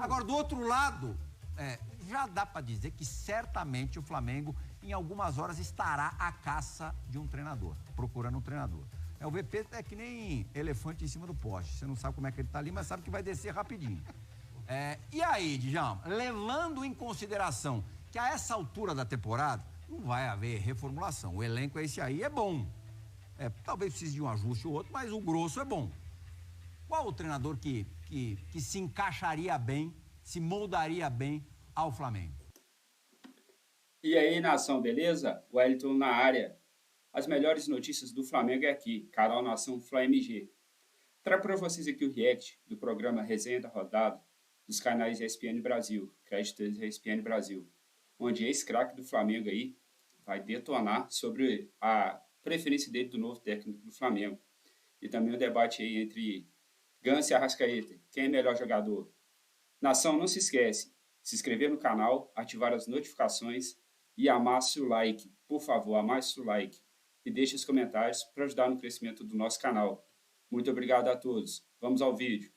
Agora, do outro lado, já dá para dizer que certamente o Flamengo, em algumas horas, estará à caça de um treinador, procurando um treinador. O VP é que nem elefante em cima do poste. Você não sabe como é que ele tá ali, mas sabe que vai descer rapidinho. E aí, Djalma, levando em consideração que a essa altura da temporada não vai haver reformulação. O elenco esse aí é bom. Talvez precise de um ajuste ou outro, mas o grosso é bom. Qual o treinador que se encaixaria bem, se moldaria bem ao Flamengo? E aí, nação, beleza? Wellington na área. As melhores notícias do Flamengo é aqui, canal Nação Fla MG. Trago para vocês aqui o react do programa Resenha da Rodada dos canais ESPN Brasil, créditos ESPN Brasil, onde esse craque do Flamengo aí vai detonar sobre a preferência dele do novo técnico do Flamengo. E também o debate aí entre Ganso e Arrascaeta, quem é melhor jogador? Nação, não se esquece, se inscrever no canal, ativar as notificações e amasse o like. Por favor, amasse o like. E deixe os comentários para ajudar no crescimento do nosso canal. Muito obrigado a todos. Vamos ao vídeo.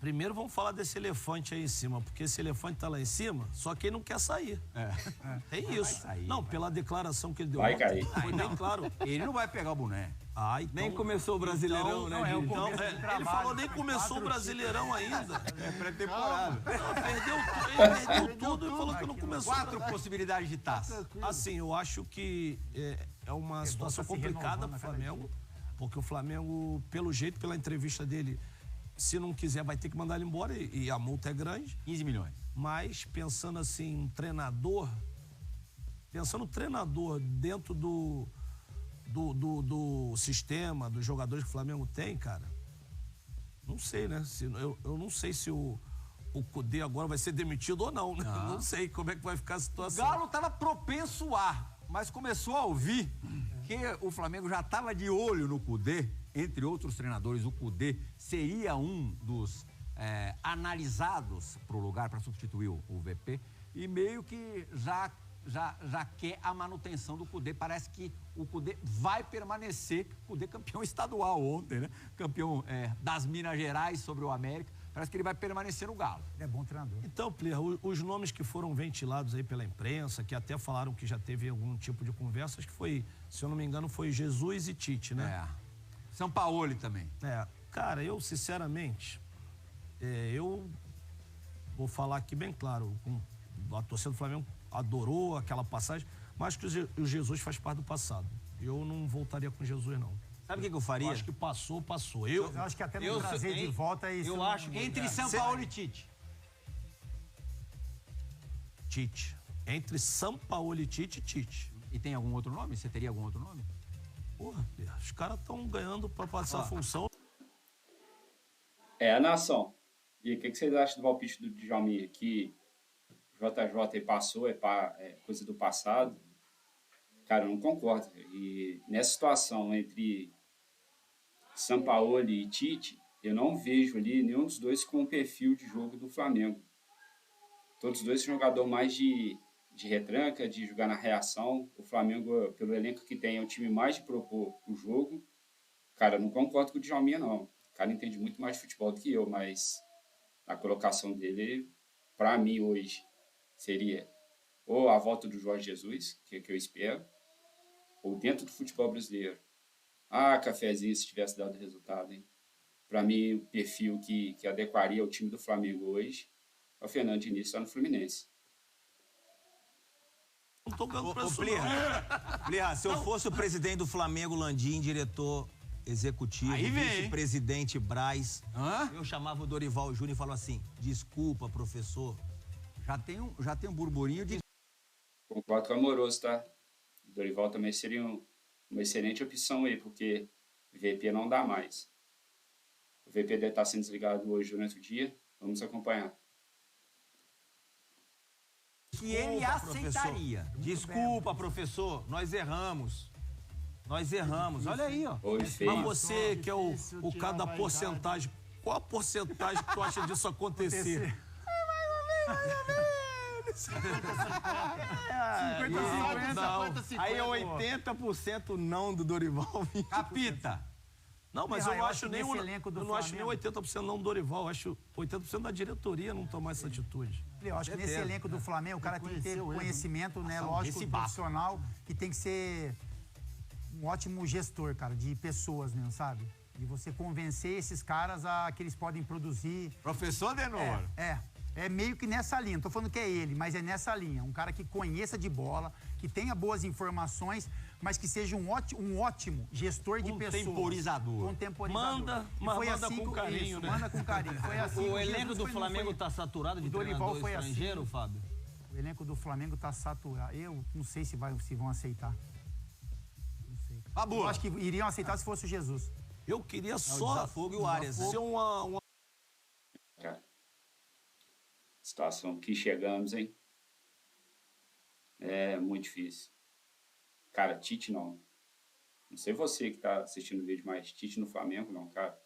Primeiro vamos falar desse elefante aí em cima, porque esse elefante tá lá em cima, só que ele não quer sair. É isso. Sair, não, pela declaração que ele deu vai ontem, cair. foi bem claro. Ele não vai pegar o boné. Então, nem começou o Brasileirão, né, Gil? Ele falou nem começou o Brasileirão ainda. Pré-temporada. Ele perdeu tudo e falou que não começou. 4 possibilidades de taça. Assim, eu acho que é uma situação complicada pro Flamengo, porque o Flamengo, pelo jeito, pela entrevista dele, se não quiser, vai ter que mandar ele embora e a multa é grande. 15 milhões. Mas pensando assim, um treinador, dentro do sistema, dos jogadores que o Flamengo tem, cara, não sei, né? Eu não sei se o Kudê agora vai ser demitido ou não, né? Não sei como é que vai ficar a situação. O Galo estava propenso a, mas começou a ouvir que o Flamengo já estava de olho no Kudê, entre outros treinadores. O Kudê seria um dos analisados para o lugar, para substituir o VP, e meio que já quer a manutenção do Kudê. Parece que o Kudê vai permanecer. O Kudê campeão estadual ontem, né? Campeão das Minas Gerais sobre o América. Parece que ele vai permanecer no Galo. Ele é bom treinador. Então, Plirra, os nomes que foram ventilados aí pela imprensa, que até falaram que já teve algum tipo de conversa, acho que foi, se eu não me engano, foi Jesus e Tite, né? Sampaoli também. Cara, eu, sinceramente, eu vou falar aqui bem claro, a torcida do Flamengo adorou aquela passagem, mas que o Jesus faz parte do passado. Eu não voltaria com Jesus, não. Sabe o que eu faria? Eu acho que passou. Eu acho que até não trazer de volta é isso. Eu acho que entre Sampaoli e Tite. Tite. Entre Sampaoli e Tite. E tem algum outro nome? Você teria algum outro nome? Porra, os caras estão ganhando para passar a função. A nação. E o que vocês acham do palpite do Djalminha? Que JJ passou, é coisa do passado? Cara, eu não concordo. E nessa situação entre Sampaoli e Tite, eu não vejo ali nenhum dos dois com o perfil de jogo do Flamengo. Todos os dois são jogador mais de retranca, de jogar na reação. O Flamengo, pelo elenco que tem, é o time mais de propor o jogo. Cara, eu não concordo com o Djalminha, não. O cara entende muito mais de futebol do que eu, mas a colocação dele, para mim, hoje, seria ou a volta do Jorge Jesus, que é o que eu espero, ou dentro do futebol brasileiro. Cafezinho, se tivesse dado resultado, hein? Para mim, o perfil que adequaria ao time do Flamengo hoje é o Fernando Diniz, está no Fluminense. Não tô ganhando pra isso, Plirra, se eu fosse o presidente do Flamengo, Landim, diretor executivo, vice-presidente Braz, eu chamava o Dorival Júnior e falava assim: desculpa, professor. Já tem um burburinho de... Concordo com o Amoroso, tá? O Dorival também seria uma excelente opção aí, porque o VP não dá mais. O VP deve estar sendo desligado hoje durante o dia. Vamos acompanhar. Que ele aceitaria. Desculpa, professor, nós erramos. Olha aí, ó. Mas você que é o cara da porcentagem, qual a porcentagem que tu acha disso acontecer? Aí é 80% não do Dorival. Capita, Não, mas eu não acho nem 80% não do Dorival, eu acho 80% da diretoria não tomar essa atitude. Eu acho que nesse elenco do Flamengo, o cara tem que ter conhecimento, né, lógico, profissional, que tem que ser um ótimo gestor, cara, de pessoas mesmo, sabe? De você convencer esses caras a que eles podem produzir. Professor Denor. É meio que nessa linha, não tô falando que é ele, mas é nessa linha. Um cara que conheça de bola, que tenha boas informações, mas que seja um ótimo gestor de pessoas. Contemporizador. Manda assim com carinho, né? Manda com carinho. Foi assim o elenco do Flamengo tá saturado de treinador estrangeiro, assim. Fábio? O elenco do Flamengo tá saturado. Eu não sei se vão aceitar. Não sei. Eu acho que iriam aceitar se fosse o Jesus. Eu queria só... O Desafogo e o Arias. Ser uma... Cara, situação que chegamos, hein? É muito difícil. Cara, Tite não. Não sei você que tá assistindo o vídeo, mas Tite no Flamengo não, cara.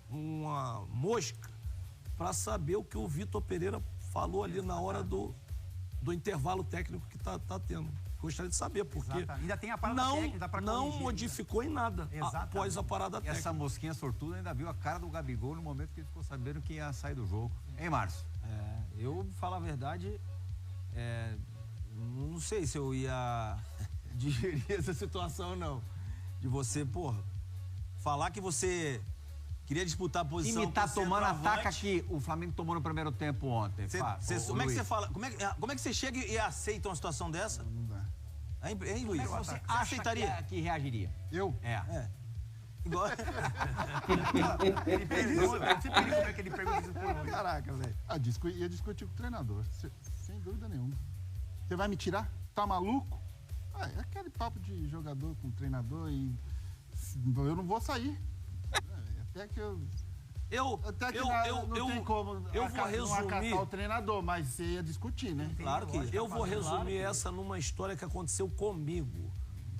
Uma mosca para saber o que o Vitor Pereira falou ali na hora do intervalo técnico que tá tendo. Gostaria de saber, porque ainda tem a parada técnica, dá pra não modificou em nada após a parada técnica. Essa mosquinha sortuda ainda viu a cara do Gabigol no momento que ele ficou sabendo que ia sair do jogo. Hein, Márcio? Eu, falo a verdade, não sei se eu ia digerir essa situação, não. De você, falar que você queria disputar a posição... Time tá tomando ataque que o Flamengo tomou no primeiro tempo ontem. Como é que você fala? Como é que você chega e aceita uma situação dessa? Não dá. Hein, Luiz? Como é que você aceitaria? que reagiria? Eu? Igual... Ele pergunta isso por mim. Caraca, velho. Ia discutir com o treinador, sem dúvida nenhuma. Você vai me tirar? Tá maluco? É aquele papo de jogador com treinador e eu não vou sair. Até que não tem como eu vou resumir acatar o treinador, mas você ia discutir, né? Claro que eu vou resumir essa numa história que aconteceu comigo.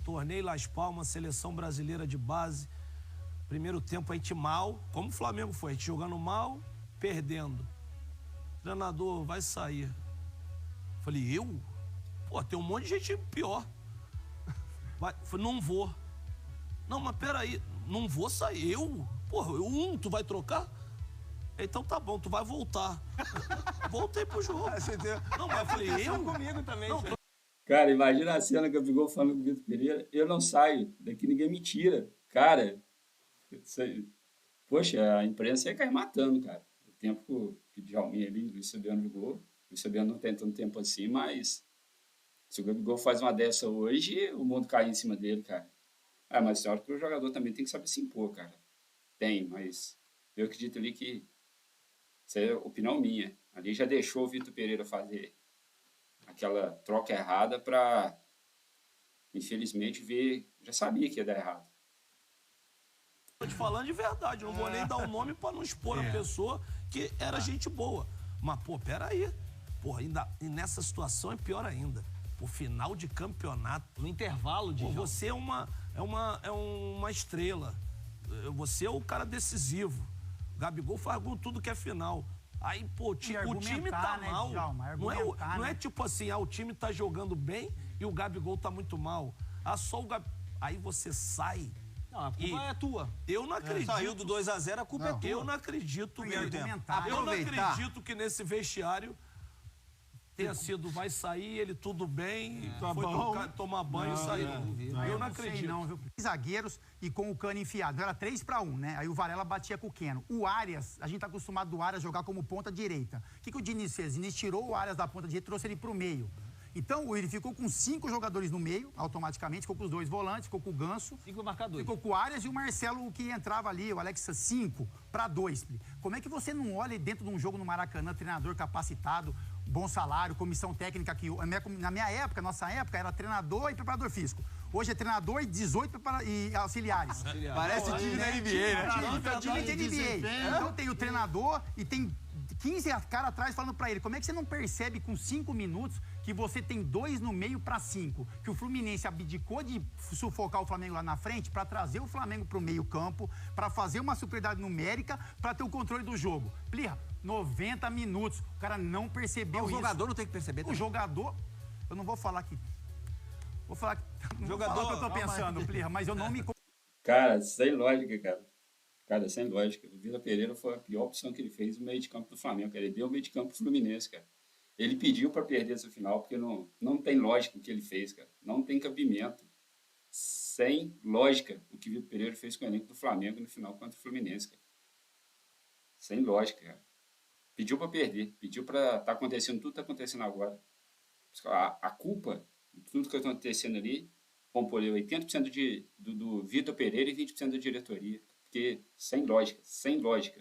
Torneio Las Palmas, seleção brasileira de base. Primeiro tempo a gente mal, como o Flamengo foi, a gente jogando mal, perdendo. O treinador vai sair. Falei, eu? Tem um monte de gente pior. Falei, não vou. Não, mas peraí, não vou sair. Eu? Tu vai trocar? Então tá bom, tu vai voltar. Voltei pro jogo. Não, mas eu falei, eu? Comigo também. Não, Cara, imagina a cena que eu ficou falando com o Vitor Pereira. Eu não saio, daqui ninguém me tira. Cara, poxa, a imprensa ia cair matando, cara. O tempo que o Djalminha ali, o Luiz Fabiano jogou. O Luiz Fabiano não tem tanto tempo assim, mas se o Gabigol faz uma dessa hoje, o mundo cai em cima dele, cara. Mas tem hora que o jogador também tem que saber se impor, cara. Tem, mas eu acredito ali que isso é opinião minha. Ali já deixou o Vitor Pereira fazer aquela troca errada para, infelizmente, já sabia que ia dar errado. Tô te falando de verdade, não vou nem dar o nome para não expor a pessoa que era gente boa. Mas, peraí. Ainda, e nessa situação é pior ainda. Final de campeonato. No intervalo de jogo. Você é uma estrela. Você é o cara decisivo. O Gabigol faz tudo que é final. Aí, o time tá mal. Djalma, não é tipo assim, o time tá jogando bem e o Gabigol tá muito mal. Só o Gabigol. Aí você sai. Não, a culpa é tua. Eu não acredito. Saiu do 2-0, a culpa é tua. Eu não acredito mesmo. Eu não acredito que nesse vestiário tenha sido, vai sair, ele tudo bem, foi tomar banho e sair. Eu não acredito. Não, viu? Zagueiros e com o Cano enfiado. Era 3-1, né? Aí o Varela batia com o Keno. O Arias, a gente tá acostumado do Arias jogar como ponta direita. O que o Diniz fez? O Diniz tirou o Arias da ponta direita e trouxe ele pro meio. Então, ele ficou com 5 jogadores no meio, automaticamente, ficou com os 2 volantes, ficou com o Ganso. 5 marcadores. Ficou com o Arias e o Marcelo que entrava ali, o Alex 5-2. Como é que você não olha dentro de um jogo no Maracanã, treinador capacitado, bom salário, comissão técnica que... Na minha época, nossa época, era treinador e preparador físico. Hoje é treinador e 18 e auxiliares. Parece time da NBA, né? Time da NBA. Então tem o treinador e tem 15 caras atrás falando pra ele, como é que você não percebe com 5 minutos que você tem 2 no meio pra 5? Que o Fluminense abdicou de sufocar o Flamengo lá na frente pra trazer o Flamengo pro meio campo, pra fazer uma superioridade numérica, pra ter o controle do jogo. Plirra, 90 minutos, o cara não percebeu isso. O jogador não tem que perceber também. O jogador, eu não vou falar que... Vou falar, jogador que eu tô pensando, Plirra, mas eu não me... Cara, sem lógica, cara. Cara, sem lógica. O Vitor Pereira foi a pior opção que ele fez no meio de campo do Flamengo, cara. Ele deu o meio de campo pro Fluminense, cara. Ele pediu para perder essa final, porque não tem lógica o que ele fez, cara. Não tem cabimento. Sem lógica o que o Vitor Pereira fez com o elenco do Flamengo no final contra o Fluminense, cara. Sem lógica, cara. Pediu para perder. Pediu para tá acontecendo tudo que tá acontecendo agora. A culpa de tudo que está acontecendo ali, vamos pôr 80% do Vitor Pereira e 20% da diretoria. Porque sem lógica, sem lógica.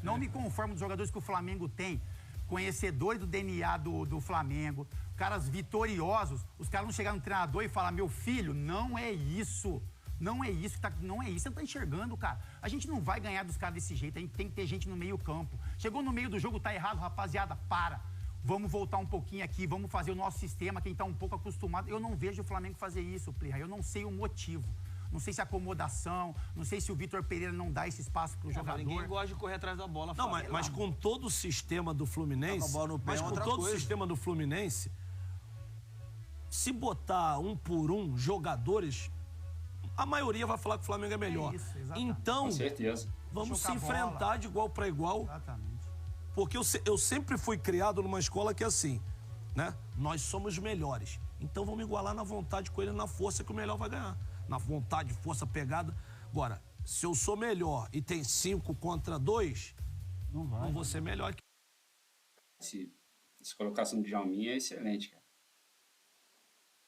Não me conformo dos jogadores que o Flamengo tem, conhecedores do DNA do Flamengo, caras vitoriosos, os caras não chegar no treinador e falar, meu filho, não é isso. Não é isso, não é isso, você não tá enxergando, cara. A gente não vai ganhar dos caras desse jeito, a gente tem que ter gente no meio campo. Chegou no meio do jogo, tá errado, rapaziada, para. Vamos voltar um pouquinho aqui, vamos fazer o nosso sistema, quem tá um pouco acostumado. Eu não vejo o Flamengo fazer isso, Plirra, eu não sei o motivo. Não sei se é acomodação, não sei se o Vitor Pereira não dá esse espaço pro jogador. Ninguém gosta de correr atrás da bola. Não, mas com todo o sistema do Fluminense, sistema do Fluminense, se botar um por um jogadores, a maioria vai falar que o Flamengo é melhor. Isso, exatamente. Então, com certeza. Vamos se enfrentar de igual para igual. Exatamente. Porque eu sempre fui criado numa escola que é assim, né? Nós somos melhores. Então vamos igualar na vontade com ele, na força que o melhor vai ganhar. Na vontade, força, pegada. Agora, se eu sou melhor e tem 5 contra 2, não vou ser melhor que... Essa colocação do Djalminha é excelente, cara.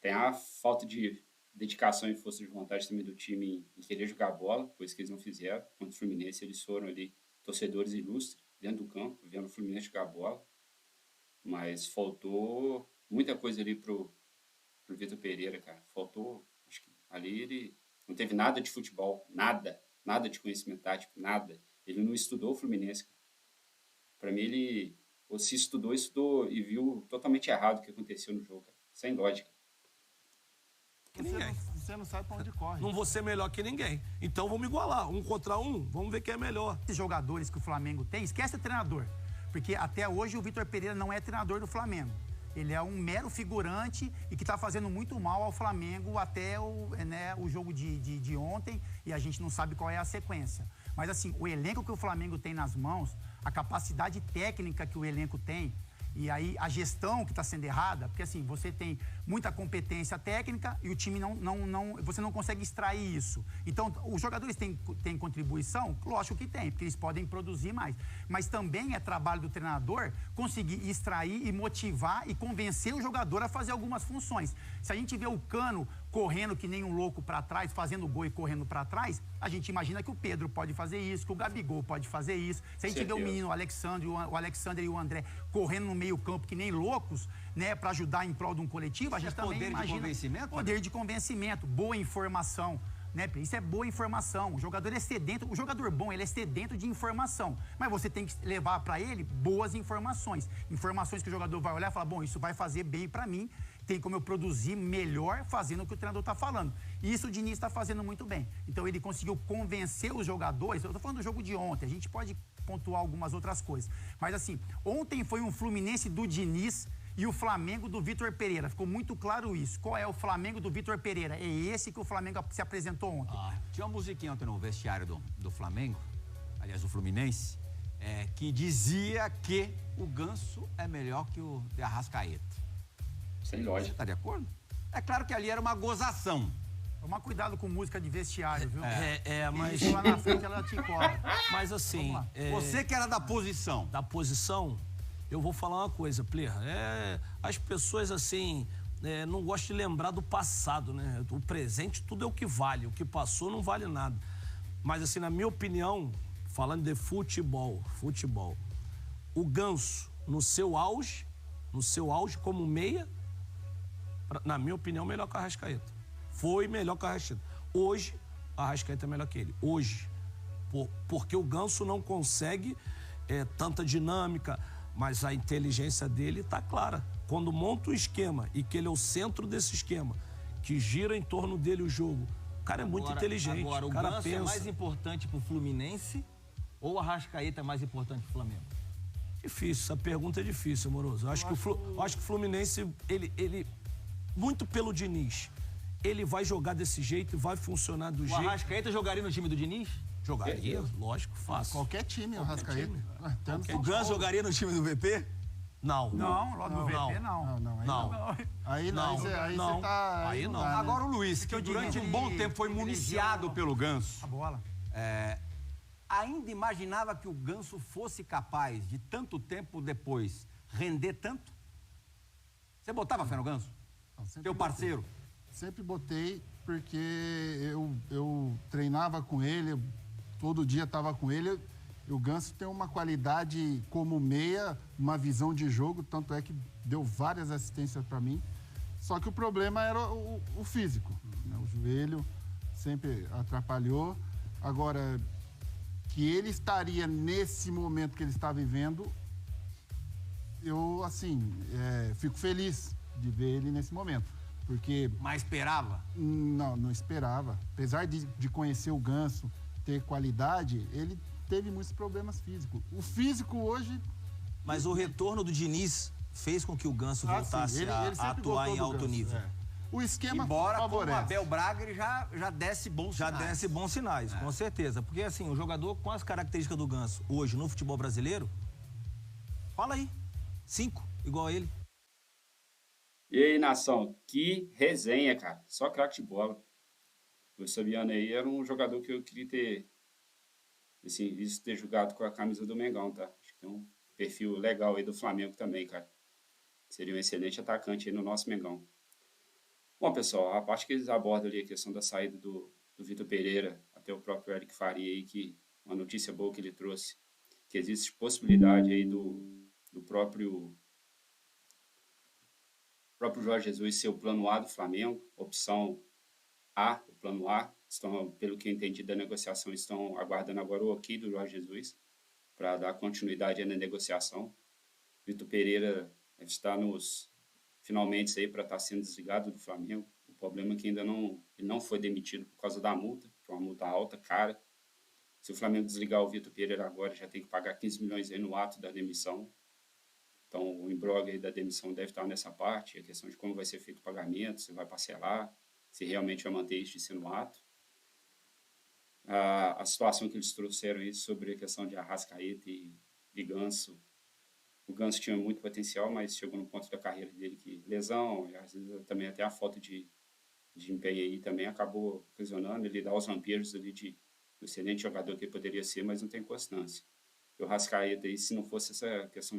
Tem a falta de dedicação e força de vontade também do time em querer jogar bola, coisa que eles não fizeram. Contra o Fluminense, eles foram ali torcedores ilustres dentro do campo, vendo o Fluminense jogar bola. Mas faltou muita coisa ali pro Vitor Pereira, cara. Faltou... Ali ele não teve nada de futebol, nada de conhecimento tático, nada. Ele não estudou o Fluminense. Para mim, ele ou se estudou e viu totalmente errado o que aconteceu no jogo, cara. Sem lógica. Você não sabe para onde corre. Não vou ser melhor que ninguém. Então vamos igualar, 1 contra 1, vamos ver quem é melhor. Esses jogadores que o Flamengo tem, esquece o treinador. Porque até hoje o Vitor Pereira não é treinador do Flamengo. Ele é um mero figurante e que está fazendo muito mal ao Flamengo até o jogo de ontem, e a gente não sabe qual é a sequência. Mas assim, o elenco que o Flamengo tem nas mãos, a capacidade técnica que o elenco tem, e aí a gestão que está sendo errada, porque assim, você tem muita competência técnica e o time você não consegue extrair isso. Então, os jogadores têm contribuição? Lógico que tem, porque eles podem produzir mais. Mas também é trabalho do treinador conseguir extrair e motivar e convencer o jogador a fazer algumas funções. Se a gente vê o Cano correndo que nem um louco para trás, fazendo gol e correndo para trás, a gente imagina que o Pedro pode fazer isso, que o Gabigol pode fazer isso. Se a gente vê o menino, o Alexandre e o André correndo no meio campo que nem loucos, né, para ajudar em prol de um coletivo, a gente também imagina... Poder de convencimento? Poder de convencimento, boa informação. Né? Isso é boa informação. O jogador é sedento, o jogador bom, ele é sedento de informação. Mas você tem que levar para ele boas informações. Informações que o jogador vai olhar e falar, bom, isso vai fazer bem para mim, tem como eu produzir melhor fazendo o que o treinador está falando. E isso o Diniz está fazendo muito bem. Então ele conseguiu convencer os jogadores. Eu estou falando do jogo de ontem, a gente pode pontuar algumas outras coisas. Mas assim, ontem foi um Fluminense do Diniz e o Flamengo do Vitor Pereira. Ficou muito claro isso. Qual é o Flamengo do Vitor Pereira? É esse que o Flamengo se apresentou ontem. Tinha uma musiquinha ontem no vestiário do Flamengo, aliás, do Fluminense, que dizia que o Ganso é melhor que o de Arrascaeta. Sem lógica. Você tá de acordo? É claro que ali era uma gozação. Toma cuidado com música de vestiário, viu? Mas... lá na frente ela te cobra. Mas assim... Você que era da posição. Da posição, eu vou falar uma coisa, Plirra. As pessoas, assim, não gostam de lembrar do passado, né? O presente, tudo é o que vale. O que passou não vale nada. Mas, assim, na minha opinião, falando de futebol, o Ganso, no seu auge como meia, na minha opinião, melhor que o Arrascaeta. Foi melhor que o Arrascaeta. Hoje, o Arrascaeta é melhor que ele. Hoje. Porque o Ganso não consegue tanta dinâmica, mas a inteligência dele está clara. Quando monta um esquema e que ele é o centro desse esquema, que gira em torno dele o jogo, o cara é muito inteligente. Agora, o cara Ganso pensa. é mais importante pro Fluminense ou o Arrascaeta é mais importante pro Flamengo? Difícil, essa pergunta é difícil, Amoroso. Eu acho que o Fluminense, ele muito pelo Diniz. Ele vai jogar desse jeito e vai funcionar do jeito... O Arrascaeta jogaria no time do Diniz? Jogaria, lógico, fácil. Qualquer time, o Arrascaeta. O Ganso jogaria no time do VP? Não. Não, lá no VP não. Aí você tá... Aí não. Agora o Luiz, que durante um bom tempo foi municiado pelo Ganso. A bola. Ainda imaginava que o Ganso fosse capaz de tanto tempo depois render tanto? Você botava fé no Ganso? Teu parceiro? Sempre botei, porque eu treinava com ele, todo dia estava com ele. E o Ganso tem uma qualidade como meia, uma visão de jogo, tanto é que deu várias assistências para mim. Só que o problema era o físico, né? O joelho sempre atrapalhou. Agora, que ele estaria nesse momento que ele está vivendo, eu, assim, fico feliz de ver ele nesse momento. Porque... Mas esperava? Não esperava. Apesar de conhecer o Ganso, ter qualidade, ele teve muitos problemas físicos. O físico hoje... Mas o retorno do Diniz fez com que o Ganso voltasse a atuar em alto nível. O esquema embora favorece. Com o Abel Braga ele já desse bons sinais. Já desse bons sinais, com certeza. Porque assim, o jogador com as características do Ganso hoje no futebol brasileiro, fala aí, 5, igual a ele. E aí, nação, que resenha, cara. Só craque de bola. O Fabiano aí era um jogador que eu queria ter, assim, visto ter jogado com a camisa do Mengão, tá? Acho que tem um perfil legal aí do Flamengo também, cara. Seria um excelente atacante aí no nosso Mengão. Bom, pessoal, a parte que eles abordam ali a questão da saída do Vitor Pereira, até o próprio Eric Faria aí, que uma notícia boa que ele trouxe, que existe possibilidade aí do próprio Jorge Jesus ser o plano A do Flamengo, opção A, o plano A. Estão, pelo que eu entendi da negociação, estão aguardando agora o ok do Jorge Jesus para dar continuidade na negociação. Vitor Pereira deve estar finalmente aí para estar sendo desligado do Flamengo. O problema é que ainda ele não foi demitido por causa da multa, que é uma multa alta, cara. Se o Flamengo desligar o Vitor Pereira agora, já tem que pagar 15 milhões aí no ato da demissão. Então, o imbróglio aí da demissão deve estar nessa parte, a questão de como vai ser feito o pagamento, se vai parcelar, se realmente vai manter isso de ser no ato. A situação que eles trouxeram aí sobre a questão de Arrascaeta e Ganso. O Ganso tinha muito potencial, mas chegou no ponto da carreira dele que lesão, e às vezes também até a falta de empenho aí também acabou ocasionando ele dar os lampejos ali do excelente jogador que ele poderia ser, mas não tem constância. E o Arrascaeta aí, se não fosse essa questão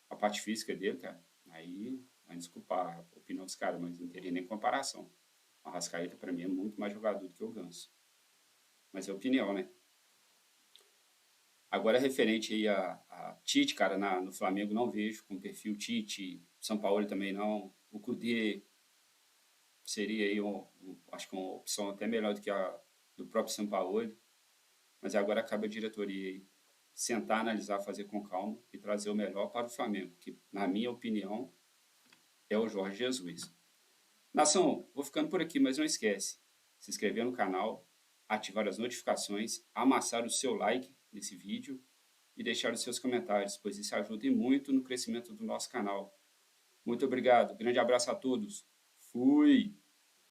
a parte física dele, cara, aí vai desculpar a opinião dos caras, mas não teria nem comparação. O Arrascaeta, para mim, é muito mais jogador do que o Ganso. Mas é opinião, né? Agora, referente aí a Tite, cara, no Flamengo não vejo com perfil Tite, São Paulo também não. O Kudê seria aí, acho que uma opção até melhor do que a do próprio São Paulo. Mas agora cabe a diretoria aí sentar, analisar, fazer com calma e trazer o melhor para o Flamengo, que, na minha opinião, é o Jorge Jesus. Nação, vou ficando por aqui, mas não esquece, se inscrever no canal, ativar as notificações, amassar o seu like nesse vídeo e deixar os seus comentários, pois isso ajuda muito no crescimento do nosso canal. Muito obrigado, grande abraço a todos, fui!